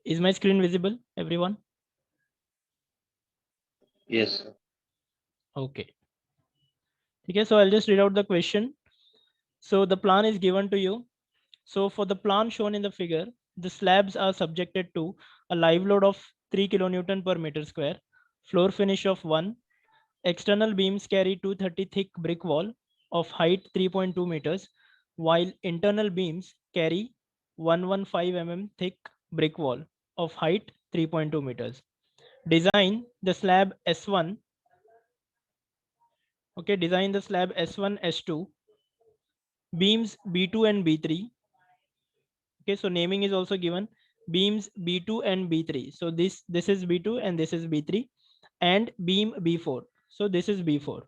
Is my screen visible, everyone? Yes, sir. Okay. Okay, so I'll just read out the question. So the plan is given to you. So for the plan shown in the figure, the slabs are subjected to a live load of 3 kilonewton per meter square, floor finish of 1, external beams carry 230 thick brick wall of height 3.2 meters, while internal beams carry 115 thick brick wall of height 3.2 meters. Design the slab S1. Okay, design the slab S1, S2, beams B2 and B3. Okay, so naming is also given, beams B2 and B3. So this is B2 and this is B3, and beam B4. So this is B4.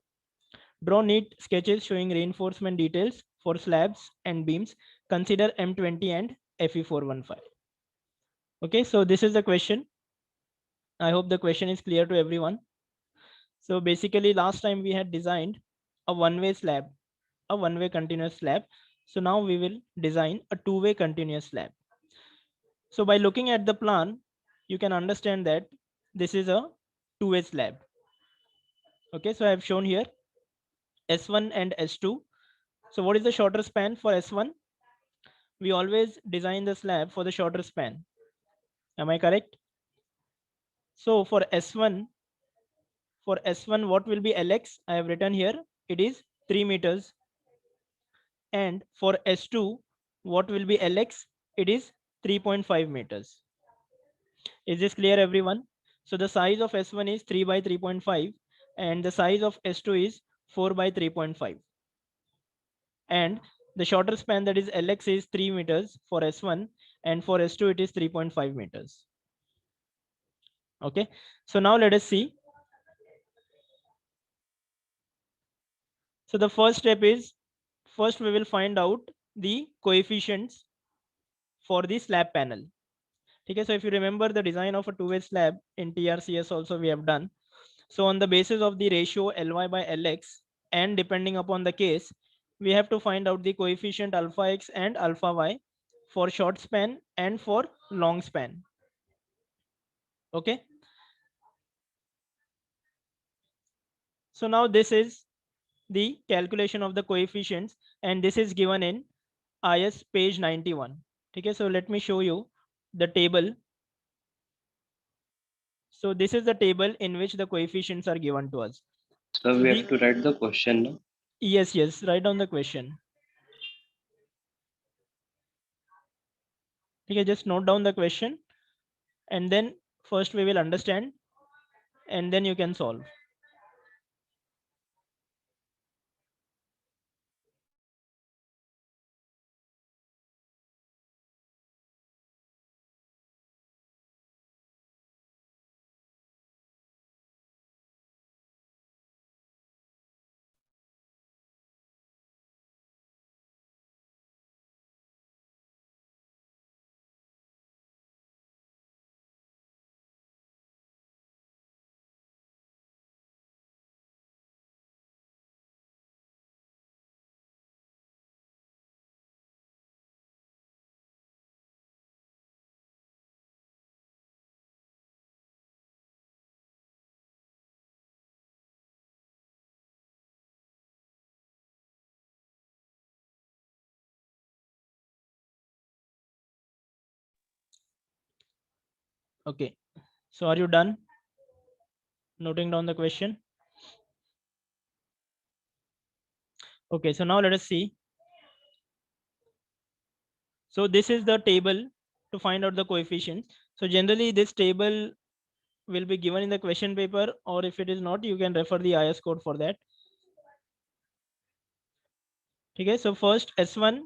Draw neat sketches showing reinforcement details for slabs and beams. Consider M20 and FE415. Okay, so this is the question. I hope the question is clear to everyone. So basically last time we had designed a one-way slab, a one-way continuous slab. So now we will design a two-way continuous slab. So by looking at the plan, you can understand that this is a two-way slab. Okay, so I have shown here S1 and S2. So what is the shorter span for S1? We always design the slab for the shorter span. Am I correct? So for S1, what will be Lx? I have written here, it is 3 meters. And for S2, what will be Lx? It is 3.5 meters. Is this clear, everyone? So the size of S1 is 3 by 3.5 and the size of S2 is 4 by 3.5. And the shorter span, that is Lx, is 3 meters for S1, and for S2 it is 3.5 meters. Okay, so now let us see. So the first step is, first we will find out the coefficients for the slab panel. Okay, so if you remember the design of a two-way slab in TRCS also we have done. So on the basis of the ratio Ly by Lx, and depending upon the case, we have to find out the coefficient alpha x and alpha y for short span and for long span. Okay, so now this is the calculation of the coefficients, and this is given in IS page 91. Okay, so let me show you the table. So this is the table in which the coefficients are given to us. So So we the have to write the question now. yes, write down the question. Okay, just note down the question, and then first we will understand, and then you can solve. Okay, so are you done noting down the question? Okay, so now let us see. So this is the table to find out the coefficients. So generally this table will be given in the question paper, or if it is not, you can refer the IS code for that. Okay, so first S1,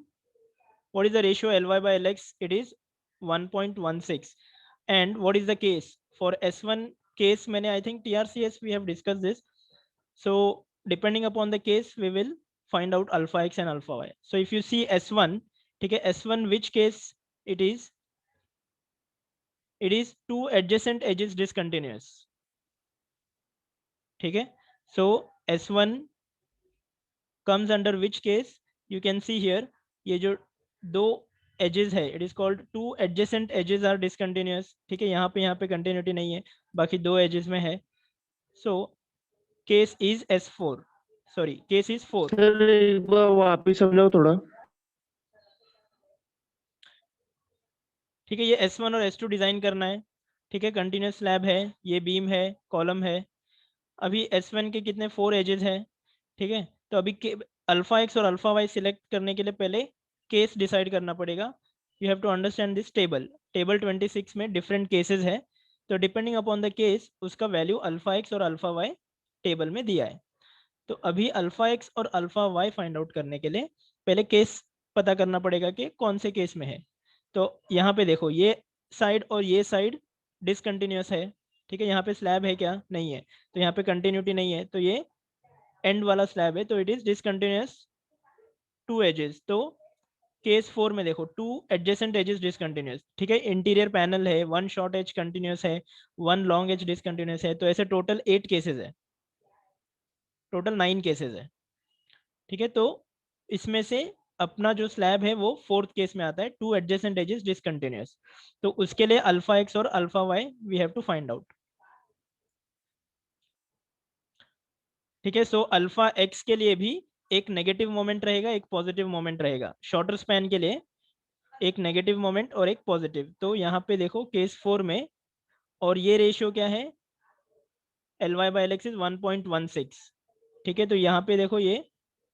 what is the ratio Ly by Lx? It is 1.16. And what is the case for S1 case? Many, I think TRCS we have discussed this. So depending upon the case, we will find out alpha x and alpha y. So if you see S1, okay, S1 which case it is? It is two adjacent edges discontinuous. Okay, so S1 comes under which case? You can see here, ये जो दो edges है, it is called two adjacent edges are discontinuous, ठीक है, यहाँ पे continuity नहीं है, बाकी दो एजेस में है। So case is S4, sorry case is 4। Sir एक बार वापिस समझाओ थोड़ा। ठीक है, ये S1 और S2 डिजाइन करना है, ठीक है, कंटिन्यूअस स्लैब है, ये बीम है, कॉलम है। अभी S1 के कितने 4 एजेस हैं, ठीक है, तो अभी अल्फा एक्स और अल्फा वाई सिलेक्ट करने के लिए पहले केस डिसाइड करना पड़ेगा। You have to understand this table, table 26 में डिफरेंट केसेस है, तो डिपेंडिंग अपॉन द केस उसका वैल्यू अल्फा एक्स और अल्फा वाई टेबल में दिया है। तो अभी अल्फा एक्स और अल्फा वाई फाइंड आउट करने के लिए पहले केस पता करना पड़ेगा कि कौन से केस में है। तो यहाँ पे देखो, ये साइड और ये साइड डिसकंटिन्यूअस है, ठीक है, यहाँ पे स्लैब है क्या, नहीं है, तो यहाँ पे कंटिन्यूटी नहीं है, तो ये एंड वाला स्लैब है, तो it is discontinuous two edges. तो केस 4 में देखो, टू एडजेसेंट एजेस डिसकंटिन्यूअस, ठीक है, इंटीरियर पैनल है, वन शॉर्ट एज कंटिन्यूअस है, वन लॉन्ग एज डिसकंटिन्यूअस है, तो ऐसे टोटल 8 केसेस है, टोटल 9 केसेस है, ठीक है। तो इसमें से अपना जो स्लैब है वो फोर्थ केस में आता है, टू एडजेसेंट एजेस डिसकंटिन्यूअस, तो उसके लिए अल्फा एक्स और alpha y we have to find out, ठीक है। सो अल्फा एक्स के लिए भी एक नेगेटिव मोमेंट रहेगा, एक पॉजिटिव मोमेंट रहेगा, शॉर्टर स्पैन के लिए एक नेगेटिव मोमेंट और एक पॉजिटिव। तो यहाँ पे देखो केस 4 में, और ये रेशियो क्या है, L y by L x is 1.16, ठीक है, तो यहाँ पे देखो ये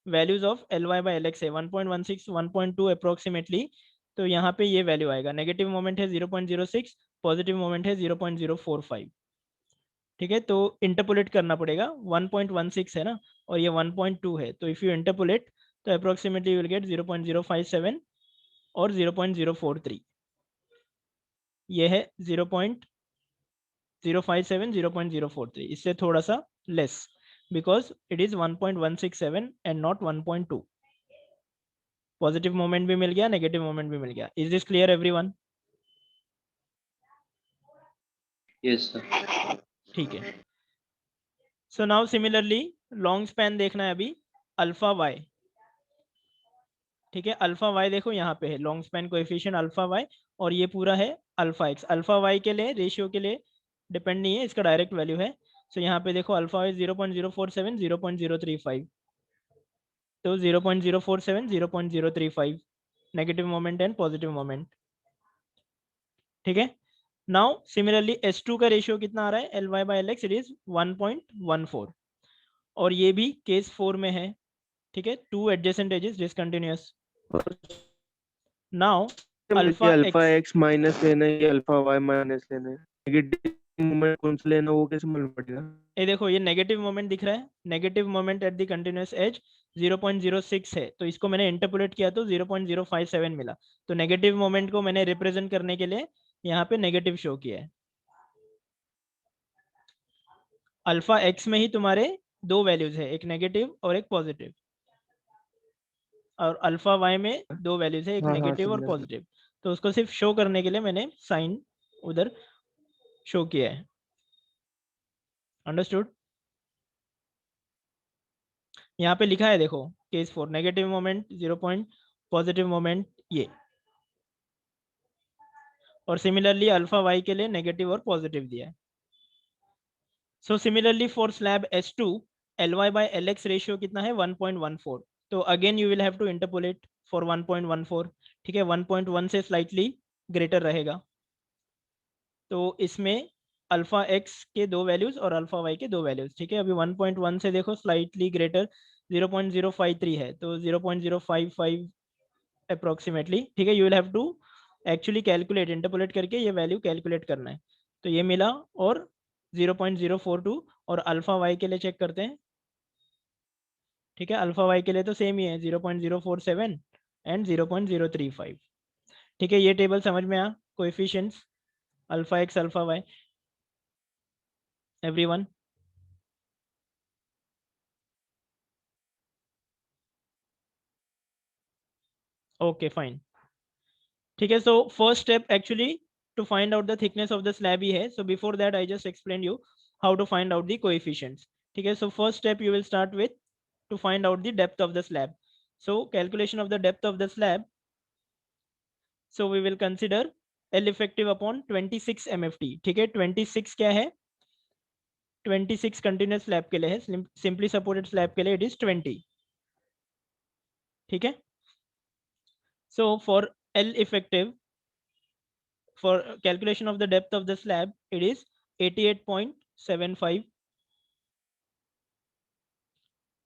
values of L y by L x है 1.16 1.2 अप्रोक्सीमेटली, तो यहाँ पे ये वैल्यू आएगा, नेगेटिव मोमेंट है 0.06, पॉजिटिव मोमेंट है 0.045, ठीक है। तो इंटरपोलेट करना पड़ेगा, 1.16 है ना, और ये 1.2 है, तो इफ़ यू इंटरपोलेट तो अप्रोक्सीमेटली विल गेट 0.057 और 0.043, ये है 0.057 0.043, इससे थोड़ा सा less, because it is 1.167 and not 1.2। Positive moment भी मिल गया, नेगेटिव मोमेंट भी मिल गया। Is this clear everyone? yes sir, ठीक है। So now similarly long span देखना है अभी, अल्फा वाई, ठीक है, अल्फा वाई देखो यहाँ पे है long span coefficient alpha y, और ये पूरा है अल्फा एक्स। अल्फा वाई के लिए रेशियो के लिए डिपेंड नहीं है, इसका डायरेक्ट वैल्यू है। सो यहाँ पे देखो अल्फा वाई 0.047 0.035, तो 0.047 0.035 negative moment and positive moment, ठीक है। नाउ सिमिलरली S2 का रेशियो कितना आ रहा है, L y by L x, it is 1.14, और ये भी केस 4 में है, ठीक है, two adjacent edges discontinuous. Now मुझे alpha alpha X, X minus लेना है, ये अल्फा वाई माइनस लेना है, नेगेटिव मोमेंट कौन सा लेना है, वो कैसे मालूम पड़ेगा? ये देखो ये नेगेटिव मोमेंट दिख रहा है, negative moment at the continuous edge 0.06 है, तो इसको मैंने इंटरपोलेट किया तो 0.057 मिला, तो नेगेटिव मोमेंट को मैंने रिप्रेजेंट करने के लिए यहाँ पे नेगेटिव शो किया है। अल्फा एक्स में ही तुम्हारे दो वैल्यूज है, एक नेगेटिव और एक पॉजिटिव, और अल्फा वाई में दो वैल्यूज है, एक हाँ हाँ नेगेटिव और समझा सर। पॉजिटिव, तो उसको सिर्फ शो करने के लिए मैंने साइन उधर शो किया है। अंडरस्टूड? यहाँ पे लिखा है देखो, case 4 negative moment 0 point, positive moment ये, और सिमिलरली अल्फा वाई के लिए नेगेटिव और पॉजिटिव दिया है। So similarly for slab S2 L y by L x ratio कितना है 1.14, तो again you will have to interpolate for 1.14, ठीक है, 1.1 से स्लाइटली ग्रेटर रहेगा, तो इसमें अल्फा एक्स के दो वैल्यूज और अल्फा वाई के दो वैल्यूज, ठीक है। अभी 1.1 से देखो स्लाइटली ग्रेटर 0.053 है, तो 0.055 अप्रोक्सीमेटली, ठीक है, you will have to actually calculate, interpolate करके ये वैल्यू कैलकुलेट करना है, तो ये मिला, और 0.042, और अल्फा वाई के लिए चेक करते हैं, ठीक है, अल्फा वाई के लिए तो सेम ही है 0.047 एंड 0.035, ठीक है। ये टेबल समझ में आया, coefficients alpha X alpha Y, everyone? Okay fine, ठीक है। So first step actually to find out the thickness of the slab ही है, so before that I just explain you how to find out the coefficients, ठीक है। So first step you will start with to find out the depth of the slab. So calculation of the depth of the slab, So we will consider L effective upon 26 MFT. ठीक है, 26 क्या है? 26 continuous slab के लिए है, simply supported slab के लिए it is 20. ठीक है. So for L effective, for calculation of the depth of the slab, it is 88.75.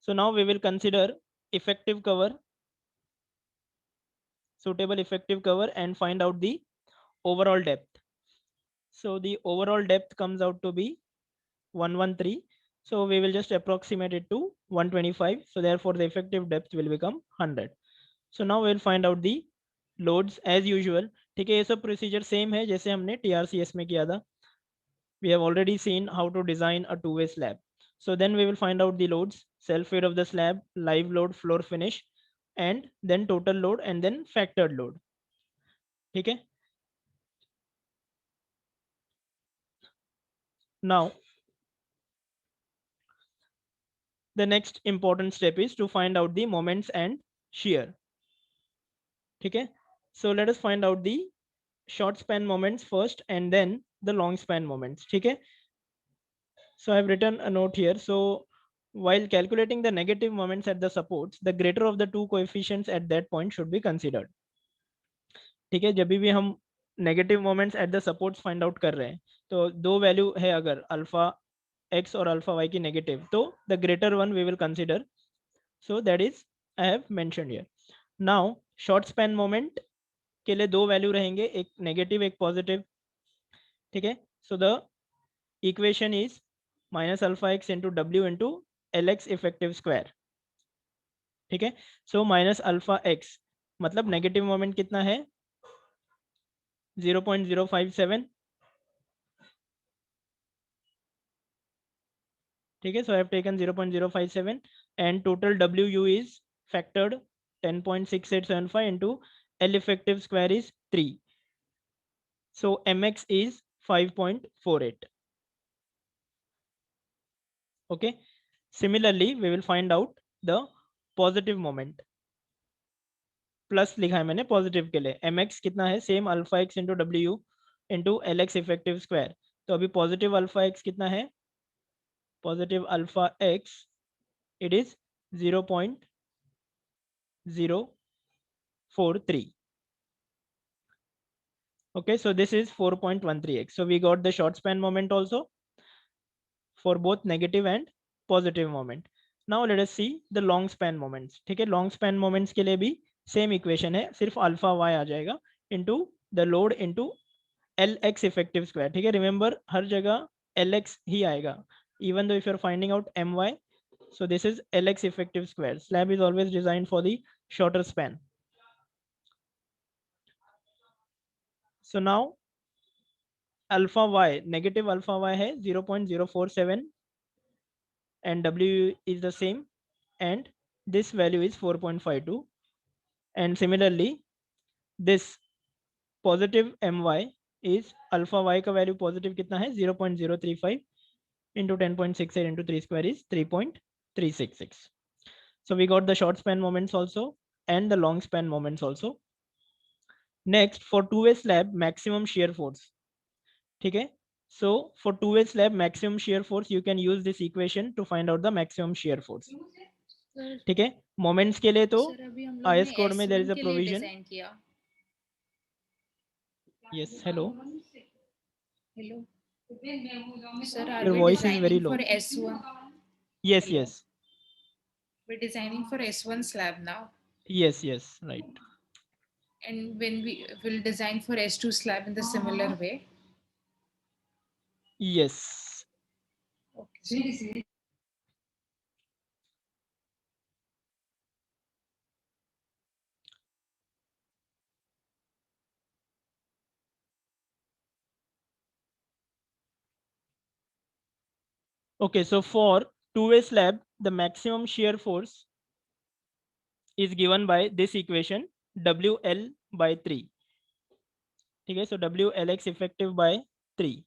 So now we will consider effective cover, suitable effective cover, and find out the overall depth. So the overall depth comes out to be 113. So we will just approximate it to 125. So therefore the effective depth will become 100. So now we'll find out the loads as usual. ठीक है, ये सब procedure same है जैसे हमने TRCS में किया था. We have already seen how to design a two-way slab. So then we will find out the loads, self weight of the slab, live load, floor finish, and then total load, and then factored load. ठीक है. Now the next important step is to find out the moments and shear. ठीक है. So let us find out the short span moments first and then the long span moments. ठीक है. So I have written a note here. So while calculating the negative moments at the supports, the greater of the two coefficients at that point should be considered. ठीक है, जब भी हम negative moments at the supports find out कर रहे हैं तो दो वैल्यू है, अगर अल्फा एक्स और अल्फा वाई की नेगेटिव, तो the greater one we will consider. So that is I have mentioned here. Now short span moment के लिए दो वैल्यू रहेंगे, एक नेगेटिव एक पॉजिटिव. ठीक है. So the equation is minus alpha x into W into L x effective square. ठीक है. सो माइनस अल्फा एक्स मतलब नेगेटिव मोमेंट कितना है? 0.057. ठीक है. So I have taken 0.057 and total WU is factored 10.6875 into L effective square is 3. So MX is 5.48. Okay. Similarly, we will find out the positive moment. Plus लिखा है मैंने positive के लिए. MX कितना है? Same alpha x into W into L x effective square. तो अभी positive alpha x कितना है? Positive alpha x it is 0.043. Okay, so this is 4.13x. So we got the short span moment also for both negative and positive moment. Now let us see the long span moments. ठीक है, long span moments के लिए भी same equation है, सिर्फ alpha y आ जाएगा into the load into lx effective square. ठीक है, remember हर जगह lx ही आएगा, even though if you are finding out my. So this is lx effective square. Slab is always designed for the shorter span. So now alpha y, negative alpha y है 0.047 and w is the same and this value is 4.52. And similarly this positive my is alpha y का value positive कितना है? 0.035 into 10.68 into 3 square is 3.366. So we got the short span moments also and the long span moments also. Next, for two-way slab maximum shear force. ठीक है. So for two-way slab maximum shear force you can use this equation to find out the maximum shear force. ठीक है. Moments के लिए तो IS code में there is a provision. Yes, hello. Hello. Sir, are Your we voice is very designing low. for S1? Yes, Hello. yes, We're designing for S1 slab now. yes, yes, right. And when we will design for S2 slab in the similar way. Yes. Okay. Okay, so for two-way slab the maximum shear force is given by this equation WL by 3. Okay, so WLX effective by 3.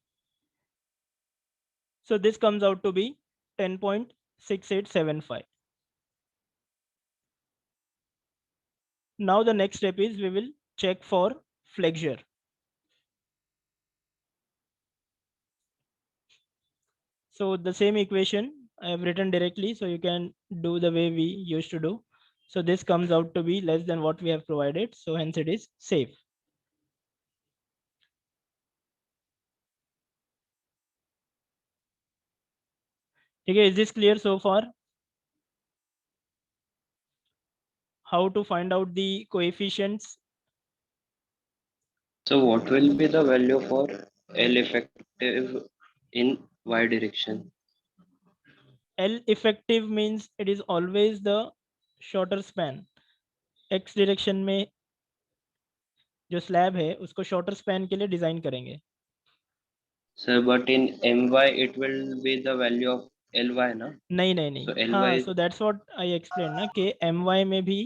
So this comes out to be 10.6875. Now the next step is we will check for flexure. So the same equation I have written directly, so you can do the way we used to do. So this comes out to be less than what we have provided. So hence it is safe. Okay, is this clear so far? How to find out the coefficients? So what will be the value for L effective in Y direction? L effective means it is always the shorter span. X direction में जो slab है उसको shorter span के लिए design करेंगे. Sir, but in MY it will be the value of LY, na? नहीं नहीं नहीं, So LY हाँ, so that's what I explain ना कि my में भी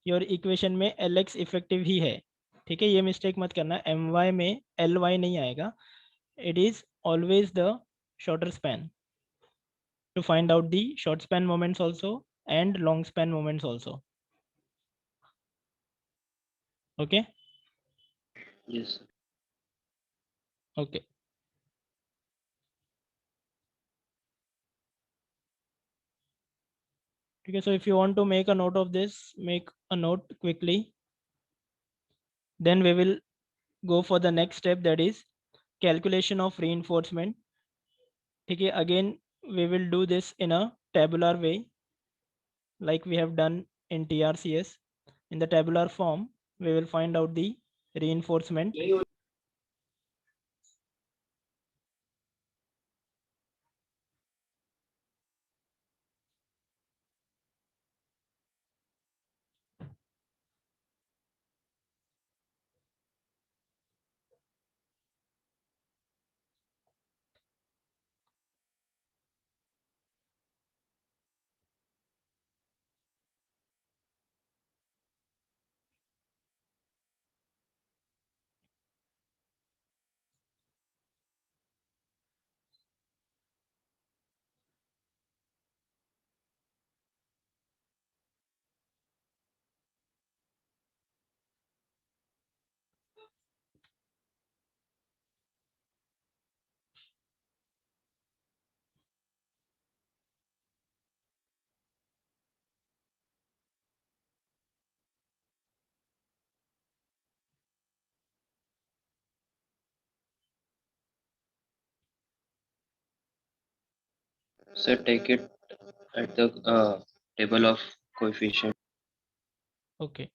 योर इक्वेशन में Lx इफेक्टिव ही है. ठीक है, ये मिस्टेक मत करना, my में Ly नहीं आएगा. It is always the shorter span to find out the short span moments also and long span moments also. Okay. yes, sir. Okay. Okay, so if you want to make a note of this, make a note quickly. Then we will go for the next step, that is calculation of reinforcement. Okay, again we will do this in a tabular way like we have done in TRCS. In the tabular form, we will find out the reinforcement. So take it at the table of coefficient. Okay.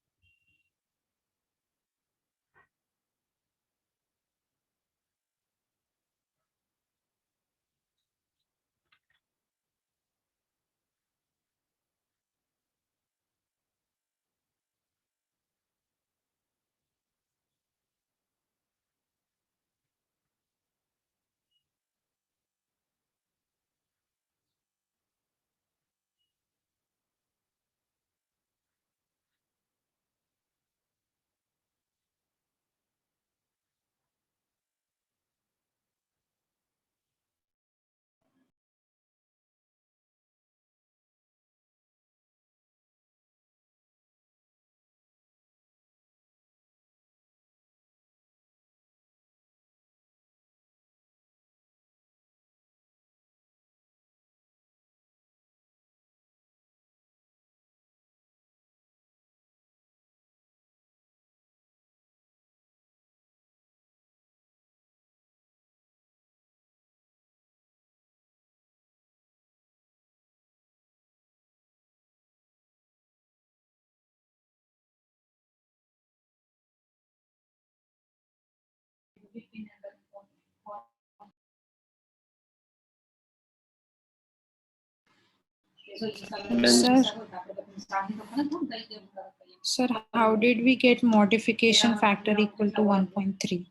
Sir, sir, how did we get modification factor equal to 1.3?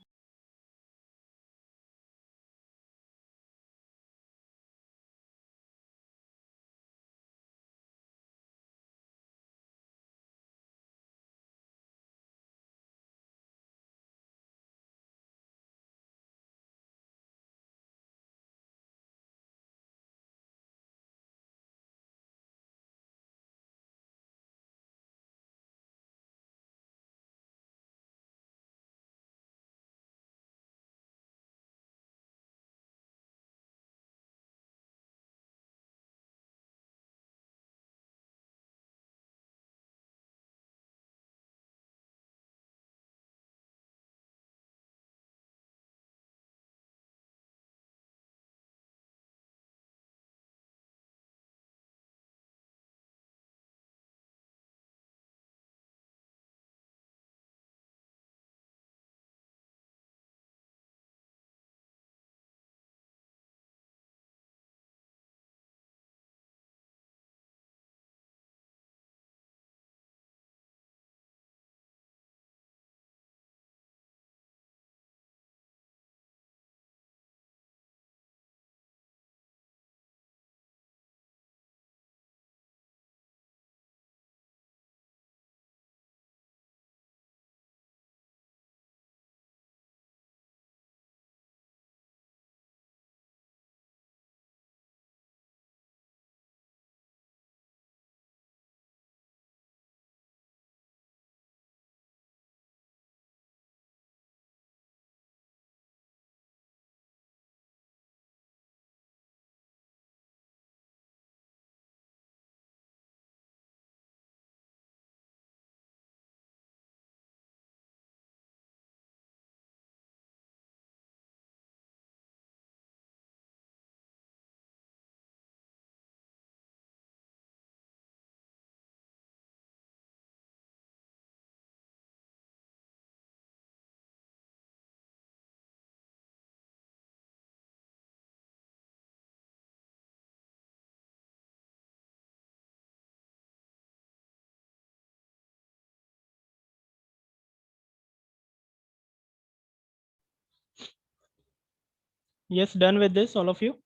Yes, done with this, all of you?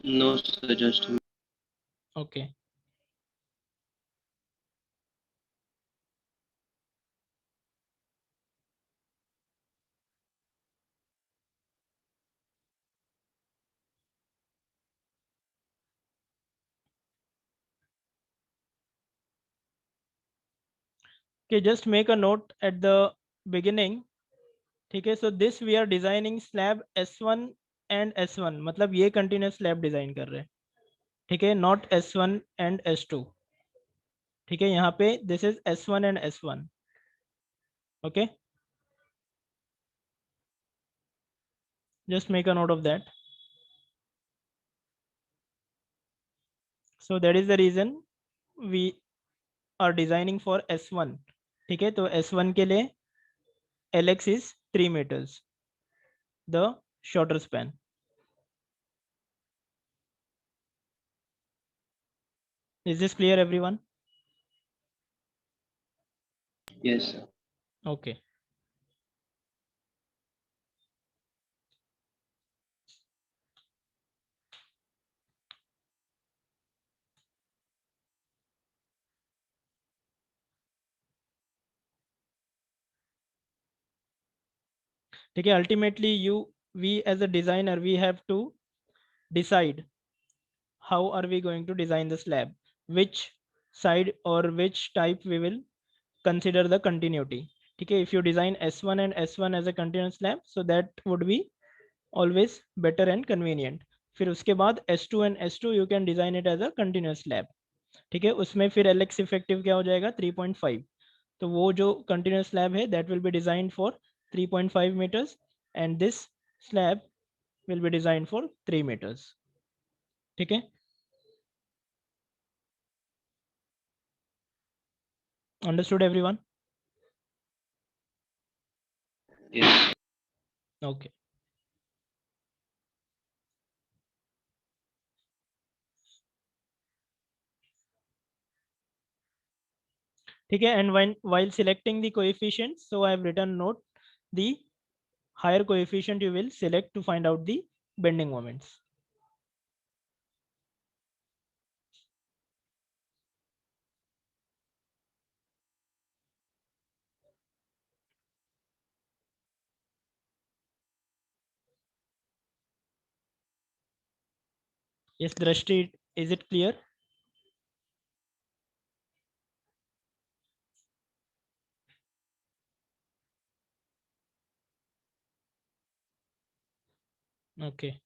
No, sir, just a minute. Okay. Okay, just make a note at the beginning. ठीक है, so this we are designing slab S1 and S1, मतलब ये continuous slab design कर रहे हैं. ठीक है, not S1 and S2. ठीक है, यहाँ पे this is S1 and S1. Okay, just make a note of that. So that is the reason we are designing for S1. ठीक है, तो S1 के लिए Lx is 3 meters, the shorter span. Is this clear, everyone? Yes, sir. Okay. ठीक है, ultimately we as a designer, we have to decide how are we going to design the slab, which side or which type we will consider the continuity. ठीक है, if you design S1 and S1 as a continuous slab, so that would be always better and convenient. फिर उसके बाद S2 and S2 you can design it as a continuous slab. ठीक है, उसमें फिर Lx effective क्या हो जाएगा 3.5. तो वो जो continuous slab है that will be designed for 3.5 meters and this slab will be designed for 3 meters. ठीक है, understood everyone? Yes. Okay. ठीक है, and when while selecting the coefficients, so I have written note the higher coefficient you will select to find out the bending moments. Yes, Drashti, is it clear? Okay.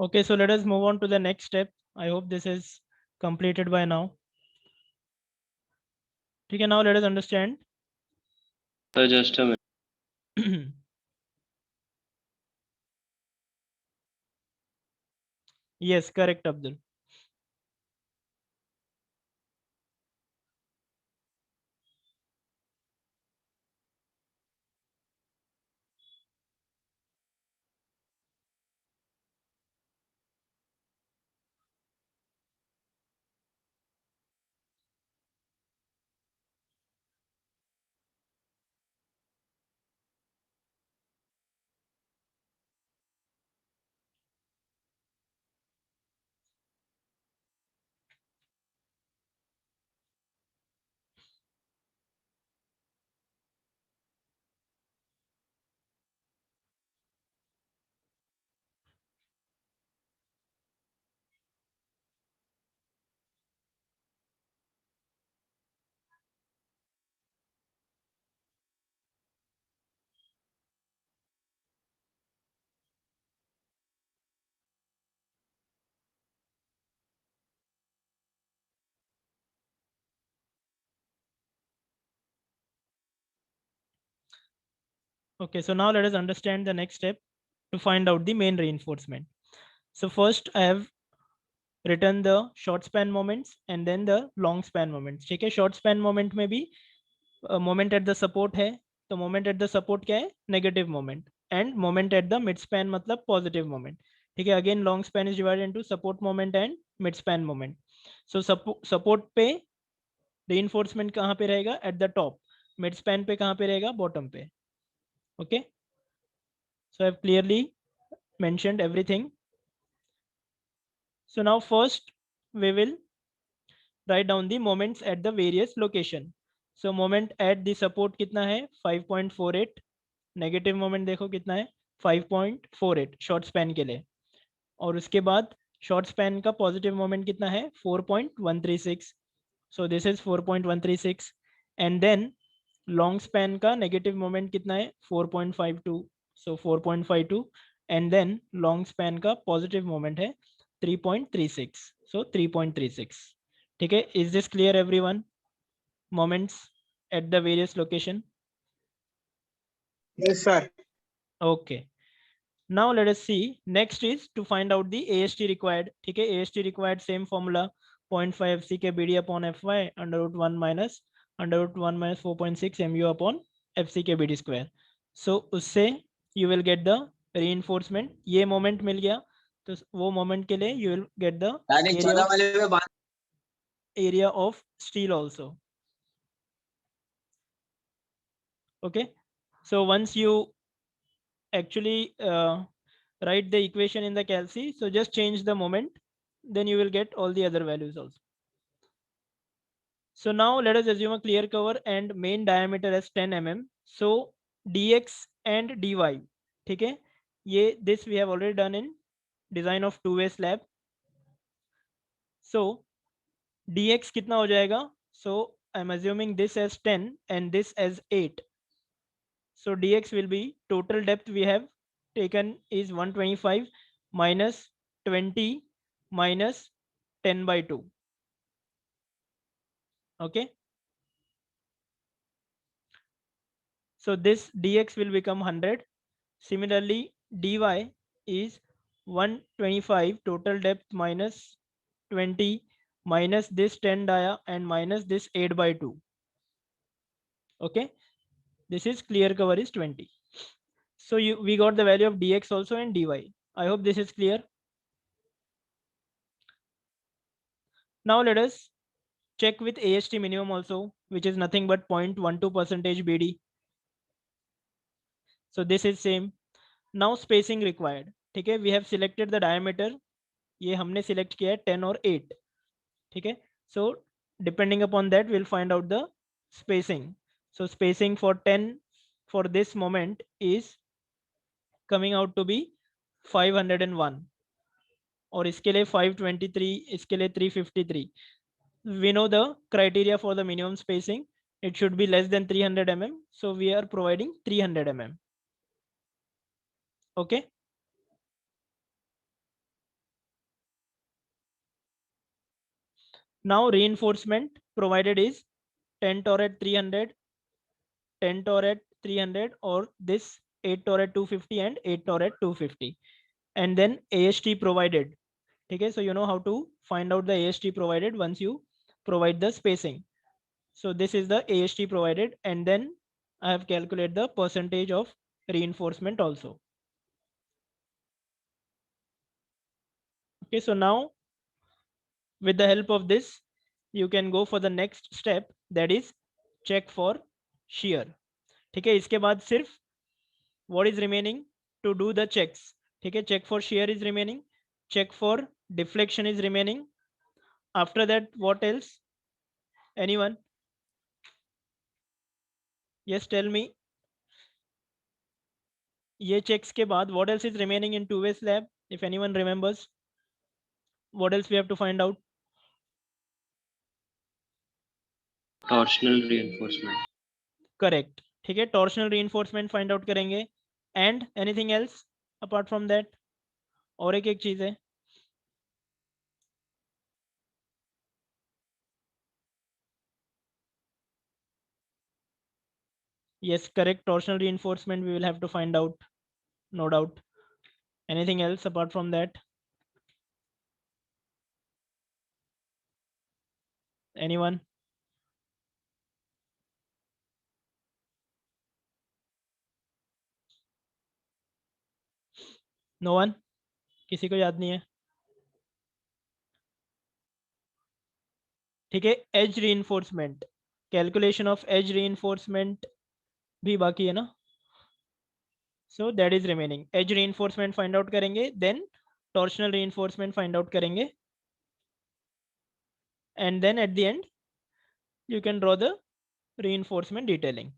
Okay, so let us move on to the next step. I hope this is completed by now. Okay, now let us understand. Sir, just a minute. Yes, correct, Abdul. Okay, so now let us understand the next step to find out the main reinforcement. So first I have written the short span moments and then the long span moments. ठीक है, short span moment में भी moment at the support है, तो moment at the support क्या है, negative moment, and moment at the mid span मतलब positive moment. ठीक है, again long span is divided into support moment and mid span moment. So support पे reinforcement कहाँ पे रहेगा, at the top. Mid span पे कहाँ पे रहेगा, bottom पे. Okay, so I've clearly mentioned everything. So now first we will write down the moments at the various location. So moment at the support कितना है, 5.48. नेगेटिव मोमेंट देखो कितना है, 5.48 शॉर्ट स्पैन के लिए. और उसके बाद शॉर्ट स्पैन का पॉजिटिव मोमेंट कितना है, 4.136. So this is 4.136. And then long span का नेगेटिव मोमेंट कितना है, 4.52. So 4.52. And then long span का पॉजिटिव मोमेंट है 3.36. सो 3.36. ठीक है, is this clear everyone? Moments at the various location. Yes, sir. Okay. Now let us see. Next is to find out the AST required. ठीक है, AST required same formula 0.5 FCK BD upon FY under root 1 minus 4.6 MU upon FCK BD square. So उससे you will get the reinforcement. ये moment मिल गया, तो वो moment के लिए you will get the area of steel also. Okay, so once you actually write the equation in the calc, so just change the moment, then you will get all the other values also. So now let us assume a clear cover and main diameter as 10 mm. So dx and dy, ठीक है, ये this we have already done in design of two-way slab. So dx कितना हो जाएगा, so I'm assuming this as 10 and this as 8. So dx will be total depth we have taken is 125 minus 20 minus 10 by 2. Okay. So this dx will become 100. Similarly, dy is 125 total depth minus 20 minus this 10 dia and minus this 8 by 2. Okay. This is clear cover is 20. So we got the value of dx also and dy. I hope this is clear. Now let us check with AST minimum also, which is nothing but 0.12% BD. So this is same. Now spacing required. ठीक है, we have selected the diameter. ये हमने select किया है 10 और 8. ठीक है, so depending upon that we'll find out the spacing. So spacing for 10 for this moment is coming out to be 501. और इसके लिए 523, इसके लिए 353. We know the criteria for the minimum spacing. It should be less than 300 mm. So we are providing 300 mm. Okay. Now reinforcement provided is 10 Tor at 300, 10 Tor at 300, or this 8 Tor at 250 and 8 Tor at 250. And then AST provided. Okay, so you know how to find out the AST provided once you provide the spacing. So this is the AST provided, and then I have calculated the percentage of reinforcement also. Okay, so now with the help of this, you can go for the next step, that is check for shear. ठीक है, इसके बाद सिर्फ what is remaining to do the checks. ठीक है, check for shear is remaining, check for deflection is remaining. After that, what else? Anyone? Yes, tell me. ये checks के बाद what else is remaining in two-way slab? If anyone remembers, what else we have to find out? Torsional reinforcement. Correct. ठीक है, torsional reinforcement find out करेंगे. And anything else apart from that? और एक चीज है. Yes, correct. Torsional reinforcement we will have to find out, no doubt. Anything else apart from that? Anyone? No one? किसी को याद नहीं है? ठीक है, edge reinforcement, calculation of edge reinforcement भी बाकी है ना. So that is remaining. Edge reinforcement find out करेंगे, then torsional reinforcement find out करेंगे, and then at the end you can draw the reinforcement detailing.